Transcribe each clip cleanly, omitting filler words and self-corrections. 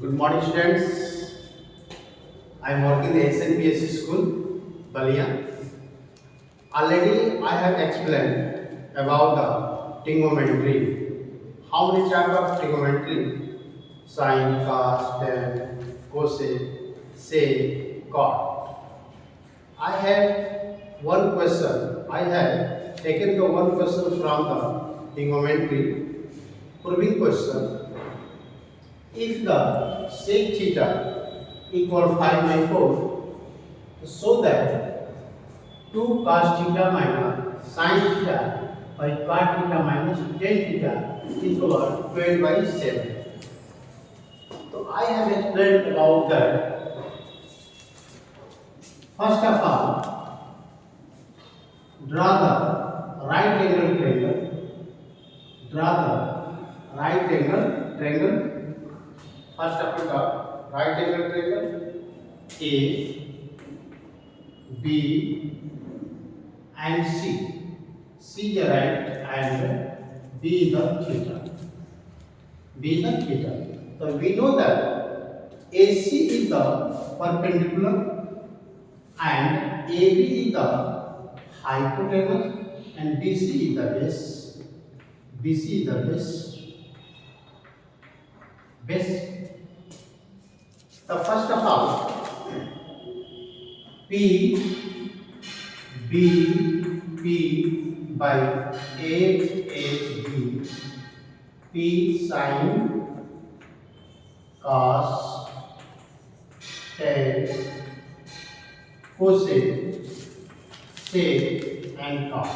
Good morning, students. I am working in the SNPSC school, Balia. Already, I have explained about the trigonometry. How many types of trigonometry? Sine, cos, tan, cosec, sec, cot. I have one question. I have taken the one question from the trigonometry. Proving question. If the sec theta equal 5 by 4, so that 2 cos theta minus sin theta by cot theta minus tan theta equal 12 by 7. So I have explained about that. First of all, draw the right angle triangle. Draw the right angle triangle. First of all, right angle triangle A, B, and C. C the right and B the theta. B the theta. So we know that AC is the perpendicular and AB is the hypotenuse and BC is the base. BC is the base. Base. So first of all, P B by HHB, P sin cos tan cosec sec and cot.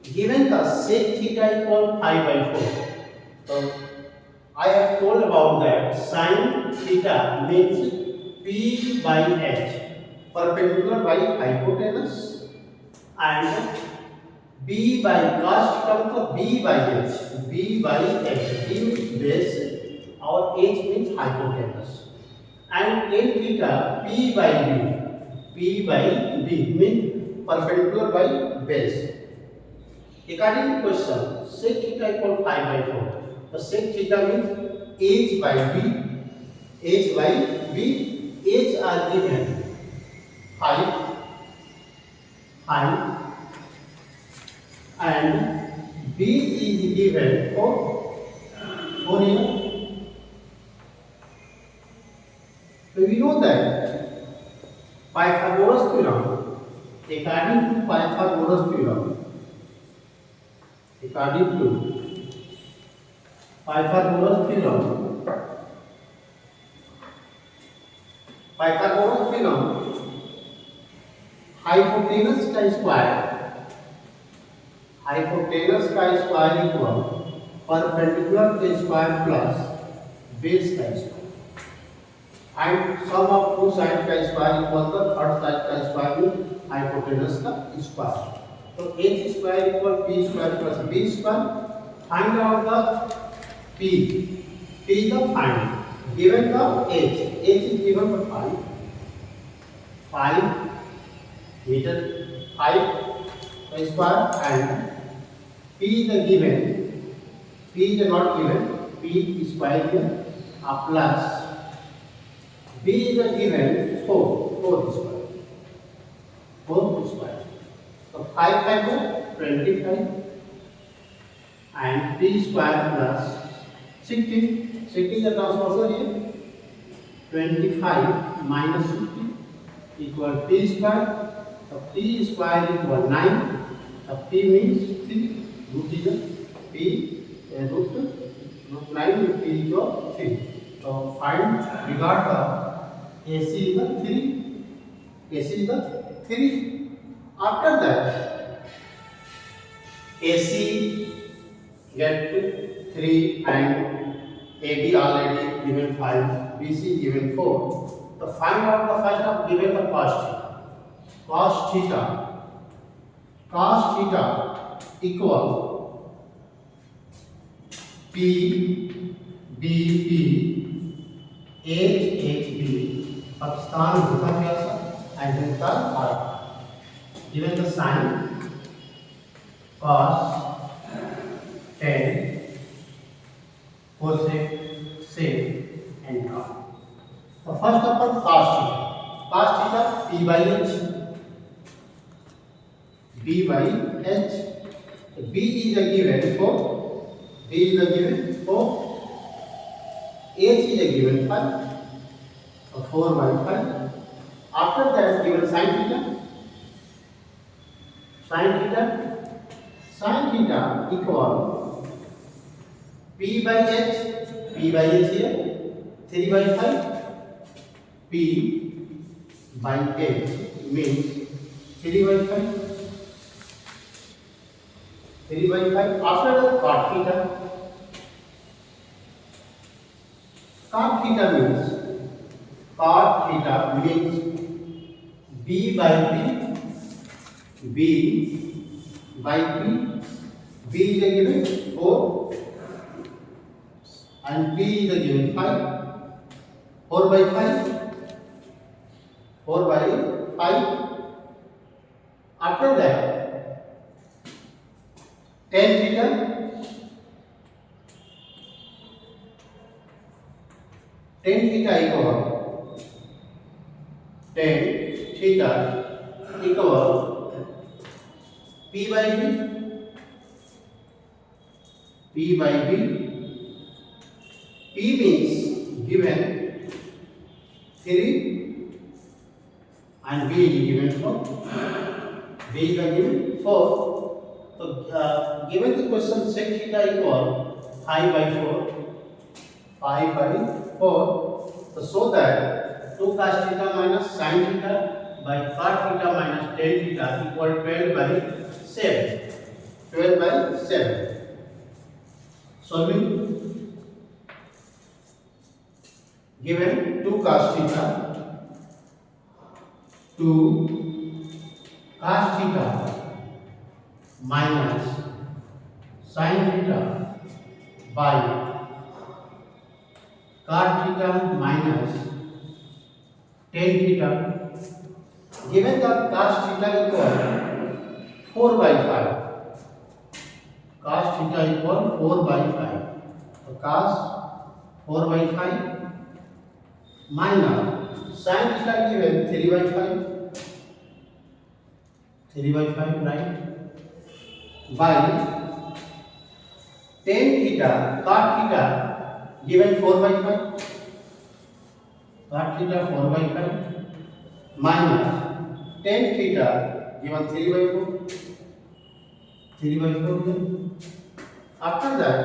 Given the sec theta equal 5 by 4. So I have told about that sin theta means P by H, perpendicular by hypotenuse, and B by cos theta means B by H. B by H. B means base or H means hypotenuse. And tan theta P by B. P by B means perpendicular by base. According to question, sec theta equal 5 by 4. The sec theta means H by B. H by B. H are given 5, and B is given 4 here. So we know that Pythagoras theorem, according to Pythagoras theorem, according to Pythagoras theorem, hypotenuse का square equal perpendicular का square plus base का square and sum of two side का square equal the third side का square में hypotenuse का square. तो h square equal p square plus b square. Find out the p. p the find given the h is given by 5 meter 5 square and p the given, p is not given, p square here plus b is the given 4 square. So 5 5 25 and p square plus 16 the transposal here 25 minus 16 equal p square. So p square equal 9. So p means 3. Root is p root 9 p equal 3. So find regard the AC is the 3. AC is the 3. After that AC get 3 and AB already given 5, BC given 4. So find out the first of given the cos theta equal P HHB Pakistan Bhutan and Hindustan Bharat. Given the sign cos tan cosec same and draw. So first of all, cos theta. Cos theta P by H. B by H. So B is a given for H is a given 5. So 4 by 5. After that, given sin theta. Sin theta equal P by H here 3 by 5. P by H means 3 by 5. 3 by 5. After that, cot theta. Cot theta means B by P. B is a given 4 and P is a given 5. 4 by 5. After that, tan theta. Tan theta equal P by B. P means given 3 and B is given 4. B is given 4. So given the question sec theta equal 5 by 4. So that 2 cos theta minus sin theta by cot theta minus tan theta equal 12 by 7. 12 by 7. Solving, given 2 cos theta minus sin theta by cot theta minus tan theta. Given the cos theta equal 4 by 5. Cos theta equal 4 by 5. So cos 4 by 5 minus sin theta given 3 by 5. 3 by 5, right? By tan theta, cot theta given 4 by 5. Cot theta 4 by 5 minus tan theta given 3 by 4. 3 by 4 here. After that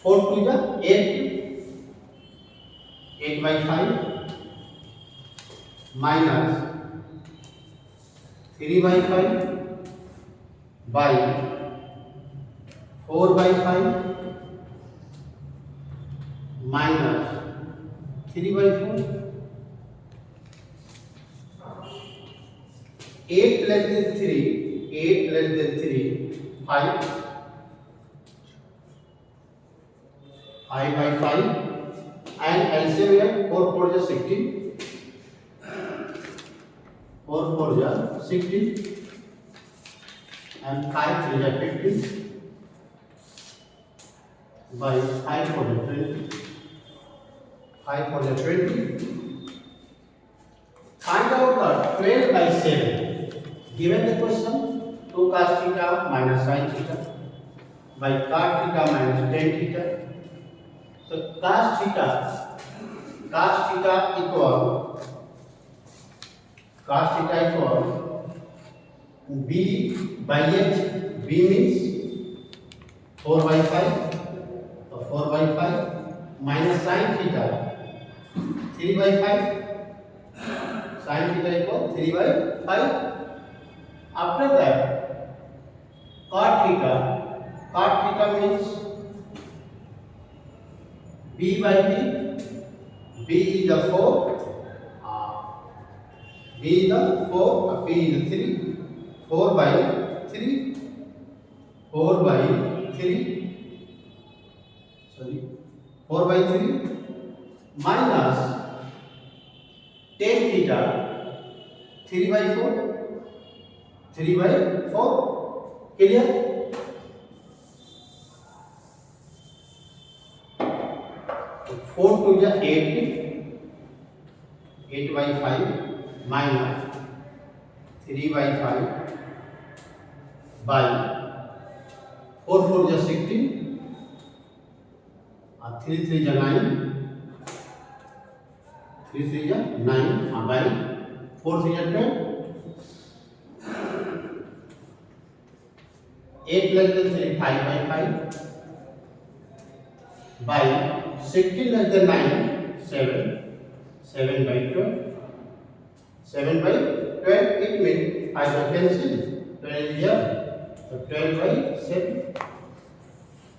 4 to the 8 by 5 minus 3 by 5 by 4 by 5 minus 3 by 4. 8 less than 3, 5. 5 by 5 and LCM here 4 4 is 16. 4 4 is 16 and 5 3 is 15 by 5 4 is 20. 5 4 is 20. Find out the 12 by 7. Given the question, 2 cos theta minus sin theta by cot theta minus tan theta. So cos theta equal B by H. B means 4 by 5. So 4 by 5 minus sin theta 3 by 5. Sin theta equal 3 by 5. After that, cot theta means B by B. B is the 4. B is the 4. B is the 3. 4 by 3. 4 by 3. 4 by 3 minus tan theta 3 by 4. 3 by 4. Clear? 4 to the 8, 8 by 5 minus 3 by 5 by 4 4 the 16, 3 3 the 9, 3 3 the 9 by 4 3 the 12, 8 less than 3 5 by 5 by 16 less than 9 7, 7 by 12, 7 by 12 it means 5 by cancel 12 is here, so 12 by 7.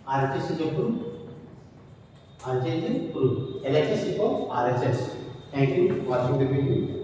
RHS is approved. RHS is approved. LHS equals RHS. Thank you for watching the video.